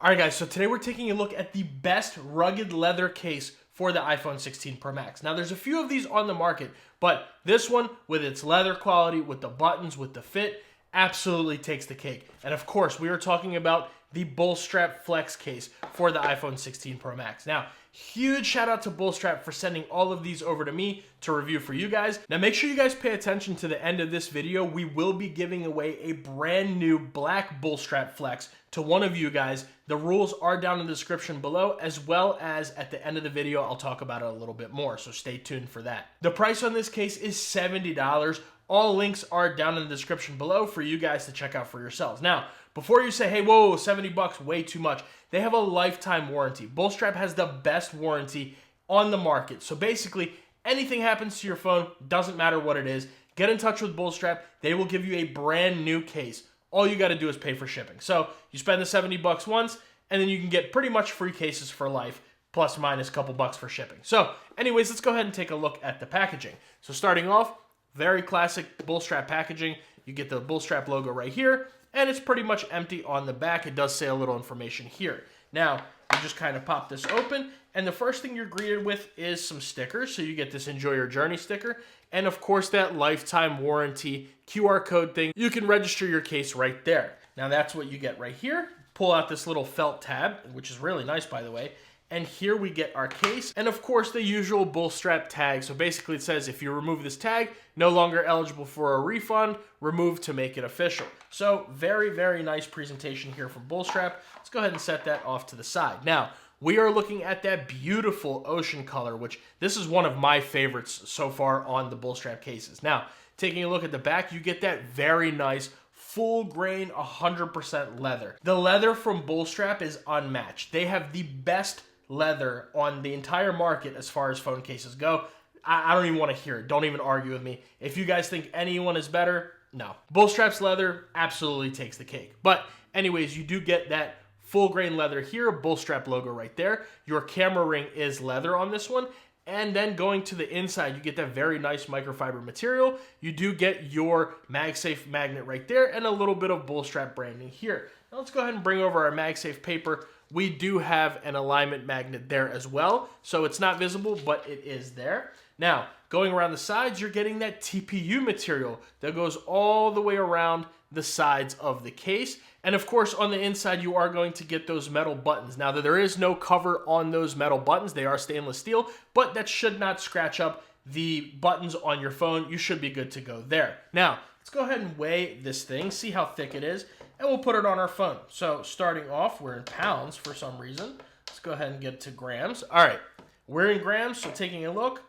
All right, guys, so today we're taking a look at the best rugged leather case for the iPhone 16 Pro Max. Now, there's a few of these on the market, but this one, with its leather quality, with the buttons, with the fit, absolutely takes the cake. And of course, we are talking about the Bullstrap Flex case for the iPhone 16 Pro Max. Now, huge shout out to Bullstrap for sending all of these over to me to review for you guys. Now, make sure you guys pay attention to the end of this video. We will be giving away a brand new black Bullstrap Flex to one of you guys. The rules are down in the description below, as well as at the end of the video, I'll talk about it a little bit more, so stay tuned for that. The price on this case is $70. All links are down in the description below for you guys to check out for yourselves. Now, before you say, hey, whoa, 70 bucks, way too much, they have a lifetime warranty. Bullstrap has the best warranty on the market. So basically, anything happens to your phone, doesn't matter what it is, get in touch with Bullstrap. They will give you a brand new case. All you got to do is pay for shipping. So you spend the 70 bucks once, and then you can get pretty much free cases for life, plus minus a couple bucks for shipping. So anyways, let's go ahead and take a look at the packaging. So starting off, very classic Bullstrap packaging. You get the Bullstrap logo right here, and it's pretty much empty on the back. It does say a little information here. Now, you just kind of pop this open, and the first thing you're greeted with is some stickers. So you get this Enjoy Your Journey sticker, and of course that lifetime warranty QR code thing. You can register your case right there. Now that's what you get right here. Pull out this little felt tab, which is really nice, by the way. And here we get our case, and of course the usual Bullstrap tag. So basically it says if you remove this tag, no longer eligible for a refund, remove to make it official. So very, very nice presentation here from Bullstrap. Let's go ahead and set that off to the side. Now, we are looking at that beautiful ocean color, which this is one of my favorites so far on the Bullstrap cases. Now, taking a look at the back, you get that very nice full grain 100% leather. The leather from Bullstrap is unmatched. They have the best leather on the entire market as far as phone cases go. I don't even want to hear it. Don't even argue with me. If you guys think anyone is better, no. Bullstrap's leather absolutely takes the cake. But anyways, you do get that full grain leather here, Bullstrap logo right there. Your camera ring is leather on this one. And then going to the inside, you get that very nice microfiber material. You do get your MagSafe magnet right there and a little bit of Bullstrap branding here. Now let's go ahead and bring over our MagSafe paper. We do have an alignment magnet there as well, so it's not visible, but it is there. Now, going around the sides, you're getting that TPU material that goes all the way around the sides of the case. And of course, on the inside, you are going to get those metal buttons. Now, there is no cover on those metal buttons. They are stainless steel, but that should not scratch up the buttons on your phone. You should be good to go there. Now, let's go ahead and weigh this thing, see how thick it is, and we'll put it on our phone. So starting off, we're in pounds for some reason. Let's go ahead and get to grams. All right, we're in grams, so taking a look,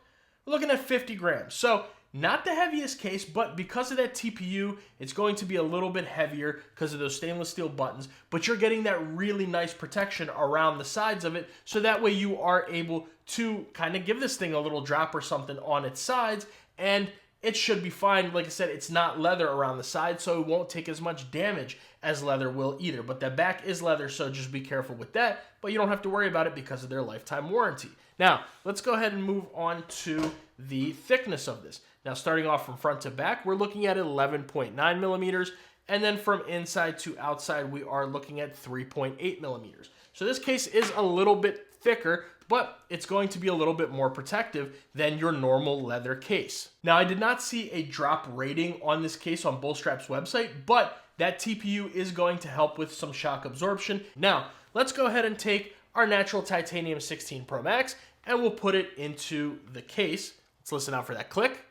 we're looking at 50 grams. So not the heaviest case, but because of that TPU, it's going to be a little bit heavier because of those stainless steel buttons, but you're getting that really nice protection around the sides of it, so that way you are able to kind of give this thing a little drop or something on its sides, and it should be fine. Like I said, it's not leather around the side, so it won't take as much damage as leather will either. But the back is leather, so just be careful with that. But you don't have to worry about it because of their lifetime warranty. Now, let's go ahead and move on to the thickness of this. Now, starting off from front to back, we're looking at 11.9 millimeters. And then from inside to outside, we are looking at 3.8 millimeters. So this case is a little bit thicker, but it's going to be a little bit more protective than your normal leather case. Now, I did not see a drop rating on this case on Bullstrap's website, but that TPU is going to help with some shock absorption. Now, let's go ahead and take our natural titanium 16 Pro Max, and we'll put it into the case. Let's listen out for that click.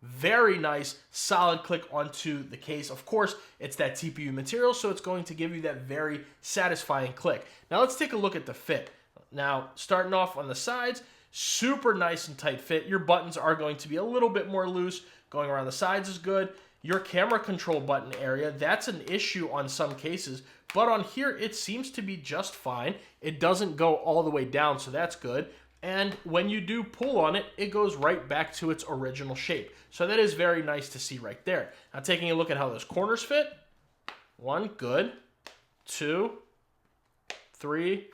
Very nice, solid click onto the case. Of course, it's that TPU material, so it's going to give you that very satisfying click. Now, let's take a look at the fit. Now, starting off on the sides, super nice and tight fit. Your buttons are going to be a little bit more loose. Going around the sides is good. Your camera control button area, that's an issue on some cases, but on here, it seems to be just fine. It doesn't go all the way down, so that's good. And when you do pull on it, it goes right back to its original shape. So that is very nice to see right there. Now, taking a look at how those corners fit. 1, good. 2, 3,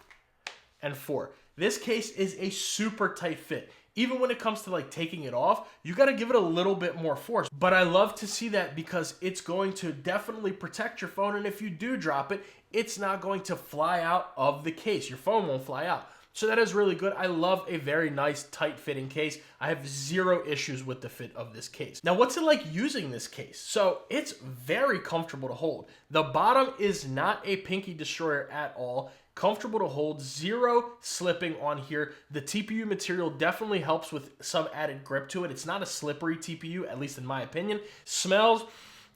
and 4. This case is a super tight fit. even when it comes to like taking it off, you got to give it a little bit more force. But I love to see that because it's going to definitely protect your phone. And if you do drop it, it's not going to fly out of the case. Your phone won't fly out. So that is really good. I love a very nice, tight-fitting case. I have zero issues with the fit of this case. Now, what's it like using this case? So it's very comfortable to hold. The bottom is not a pinky destroyer at all. Comfortable to hold, zero slipping on here. The TPU material definitely helps with some added grip to it. It's not a slippery TPU, at least in my opinion. Smells,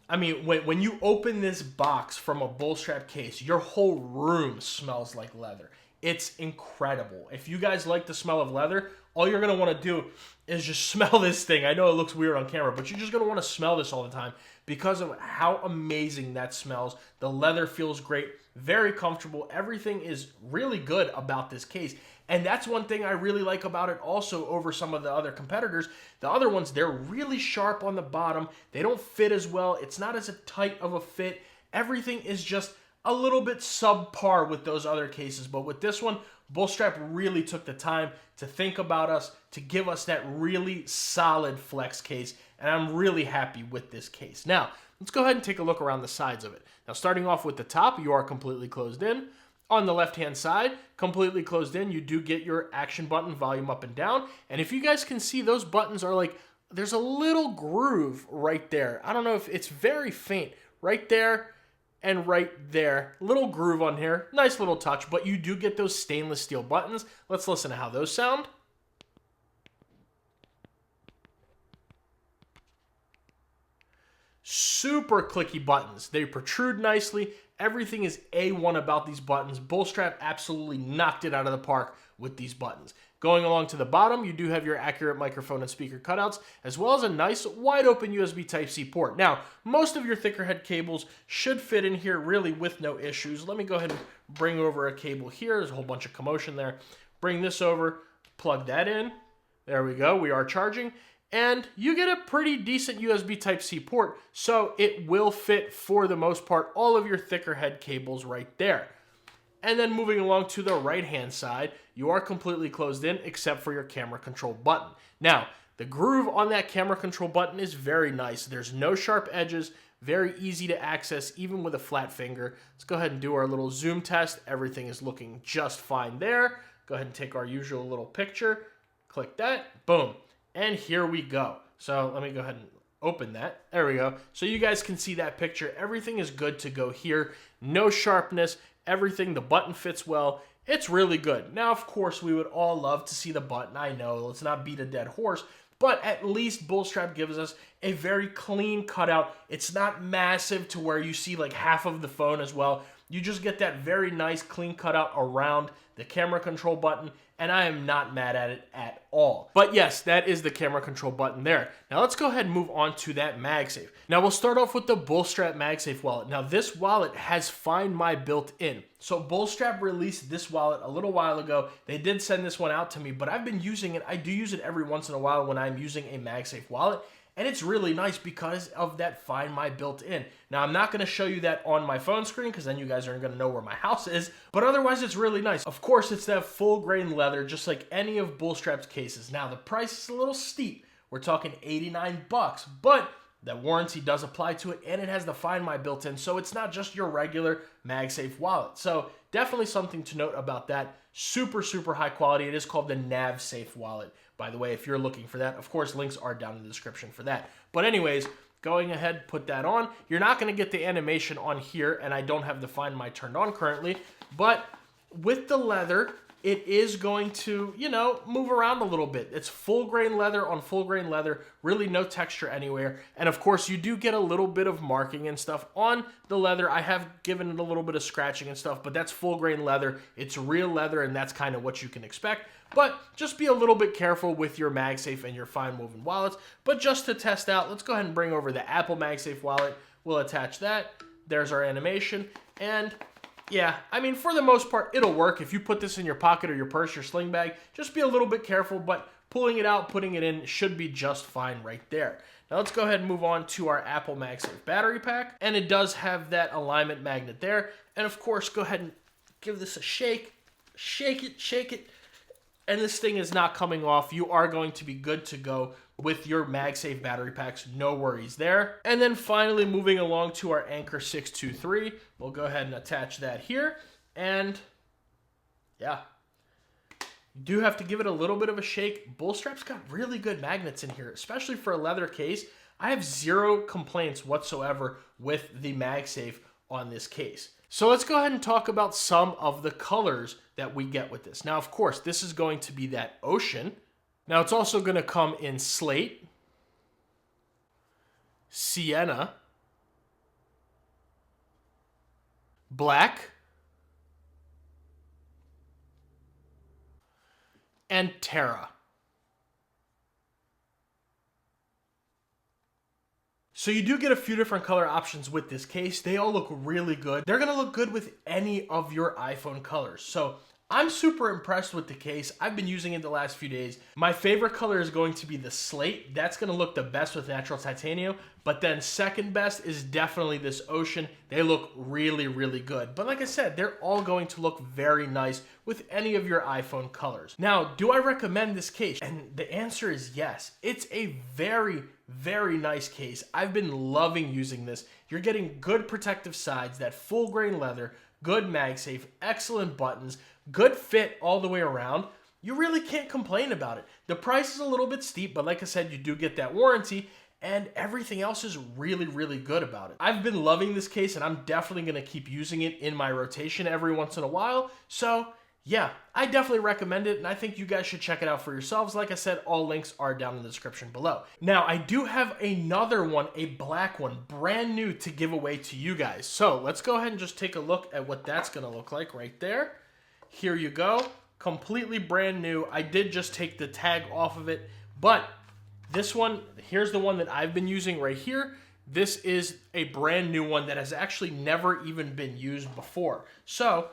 I mean, when you open this box from a bullstrap case, your whole room smells like leather. It's incredible. If you guys like the smell of leather, all you're going to want to do is just smell this thing. I know it looks weird on camera, but you're just going to want to smell this all the time because of how amazing that smells. The leather feels great, very comfortable. Everything is really good about this case. And that's one thing I really like about it also over some of the other competitors. The other ones, they're really sharp on the bottom. They don't fit as well. It's not as tight of a fit. Everything is just a little bit subpar with those other cases. But with this one, Bullstrap really took the time to think about us, to give us that really solid flex case. And I'm really happy with this case. Now, let's go ahead and take a look around the sides of it. Now, starting off with the top, you are completely closed in. On the left-hand side, completely closed in, you do get your action button, volume up and down. And if you guys can see, those buttons are like, there's a little groove right there. I don't know if it's very faint. Right there and right there. Little groove on here. Nice little touch, but you do get those stainless steel buttons. Let's listen to how those sound. Super clicky buttons. They protrude nicely. Everything is A1 about these buttons. Bullstrap absolutely knocked it out of the park with these buttons. Going along to the bottom, you do have your accurate microphone and speaker cutouts, as well as a nice wide open USB Type-C port. Now, most of your thicker head cables should fit in here really with no issues. Let me go ahead and bring over a cable here. There's a whole bunch of commotion there. Bring this over, plug that in. There we go, we are charging. And you get a pretty decent USB Type-C port, so it will fit, for the most part, all of your thicker head cables right there. And then moving along to the right-hand side, you are completely closed in except for your camera control button. Now, the groove on that camera control button is very nice. There's no sharp edges, very easy to access, even with a flat finger. Let's go ahead and do our little zoom test. Everything is looking just fine there. Go ahead and take our usual little picture. Click that, boom. And here we go. So let me go ahead and open that. There we go. So you guys can see that picture. Everything is good to go here. No sharpness. Everything, the button fits well. It's really good. Now, of course, we would all love to see the button. I know, let's not beat a dead horse. But at least Bullstrap gives us a very clean cutout. It's not massive to where you see like half of the phone as well. You just get that very nice clean cutout around the camera control button, and I am not mad at it at all. But yes, that is the camera control button there. Now let's go ahead and move on to that MagSafe. Now we'll start off with the Bullstrap MagSafe wallet. Now this wallet has Find My built in. So Bullstrap released this wallet a little while ago. They did send this one out to me, but I've been using it. I do use it every once in a while when I'm using a MagSafe wallet. And it's really nice because of that Find My built-in. Now, I'm not going to show you that on my phone screen because then you guys aren't going to know where my house is. But otherwise, it's really nice. Of course, it's that full-grain leather, just like any of Bullstrap's cases. Now, the price is a little steep. We're talking $89, but that warranty does apply to it, and it has the Find My built-in, so it's not just your regular MagSafe wallet. So definitely something to note about that. Super, super high quality. It is called the MagSafe Wallet, by the way, if you're looking for that. Of course, links are down in the description for that. But anyways, going ahead, put that on. You're not going to get the animation on here, and I don't have the Find My turned on currently, but with the leather, it is going to, you know, move around a little bit. It's full grain leather on full grain leather, really no texture anywhere. And of course, you do get a little bit of marking and stuff on the leather. I have given it a little bit of scratching and stuff, but that's full grain leather. It's real leather, and that's kind of what you can expect. But just be a little bit careful with your MagSafe and your fine woven wallets. But just to test out, let's go ahead and bring over the Apple MagSafe wallet. We'll attach that. There's our animation. And yeah, I mean, for the most part, it'll work. If you put this in your pocket or your purse or sling bag, just be a little bit careful, but pulling it out, putting it in should be just fine right there. Now let's go ahead and move on to our Apple MagSafe battery pack. And it does have that alignment magnet there. And of course, go ahead and give this a shake. Shake it, shake it. and this thing is not coming off. You are going to be good to go with your MagSafe battery packs. No worries there. And then finally, moving along to our Anchor 623, we'll go ahead and attach that here. And yeah, you do have to give it a little bit of a shake. Bullstrap's got really good magnets in here, especially for a leather case. I have zero complaints whatsoever with the MagSafe on this case. So let's go ahead and talk about some of the colors that we get with this. Now, of course, this is going to be that ocean. Now, it's also going to come in slate, sienna, black, and Terra. So you do get a few different color options with this case. They all look really good. They're gonna look good with any of your iPhone colors. So I'm super impressed with the case. I've been using it the last few days. My favorite color is going to be the slate. That's gonna look the best with natural titanium. But then second best is definitely this ocean. They look really, really good. But like I said, they're all going to look very nice with any of your iPhone colors. Now, do I recommend this case? And the answer is yes. It's a very, very nice case. I've been loving using this. You're getting good protective sides, that full grain leather, good MagSafe, excellent buttons, good fit all the way around. You really can't complain about it. The price is a little bit steep, but like I said, you do get that warranty, and everything else is really, really good about it. I've been loving this case, and I'm definitely gonna keep using it in my rotation every once in a while. So yeah, I definitely recommend it, and I think you guys should check it out for yourselves. Like I said, all links are down in the description below. Now, I do have another one, a black one, brand new to give away to you guys. So let's go ahead and just take a look at what that's gonna look like right there. Here you go, completely brand new. I did just take the tag off of it, but this one, here's the one that I've been using right here. This is a brand new one that has actually never even been used before. So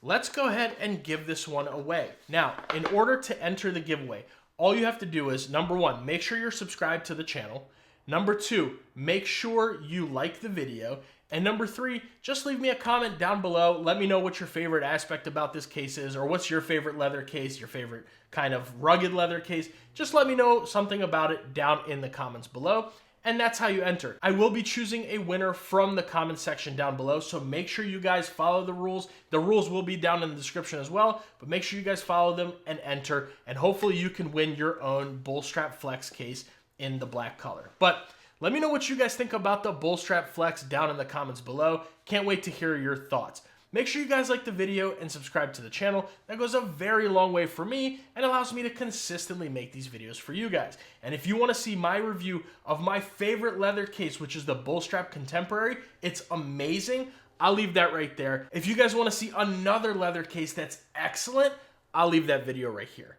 let's go ahead and give this one away. Now, in order to enter the giveaway, all you have to do is, number one, make sure you're subscribed to the channel. Number two, make sure you like the video. And number three, just leave me a comment down below. Let me know what your favorite aspect about this case is, or what's your favorite leather case, your favorite kind of rugged leather case. Just let me know something about it down in the comments below. And that's how you enter. I will be choosing a winner from the comment section down below, so make sure you guys follow the rules. The rules will be down in the description as well, but make sure you guys follow them and enter, and hopefully you can win your own Bullstrap Flex case in the black color. But let me know what you guys think about the Bullstrap Flex down in the comments below. Can't wait to hear your thoughts. Make sure you guys like the video and subscribe to the channel. That goes a very long way for me and allows me to consistently make these videos for you guys. And if you want to see my review of my favorite leather case, which is the Bullstrap Contemporary, it's amazing. I'll leave that right there. If you guys want to see another leather case that's excellent, I'll leave that video right here.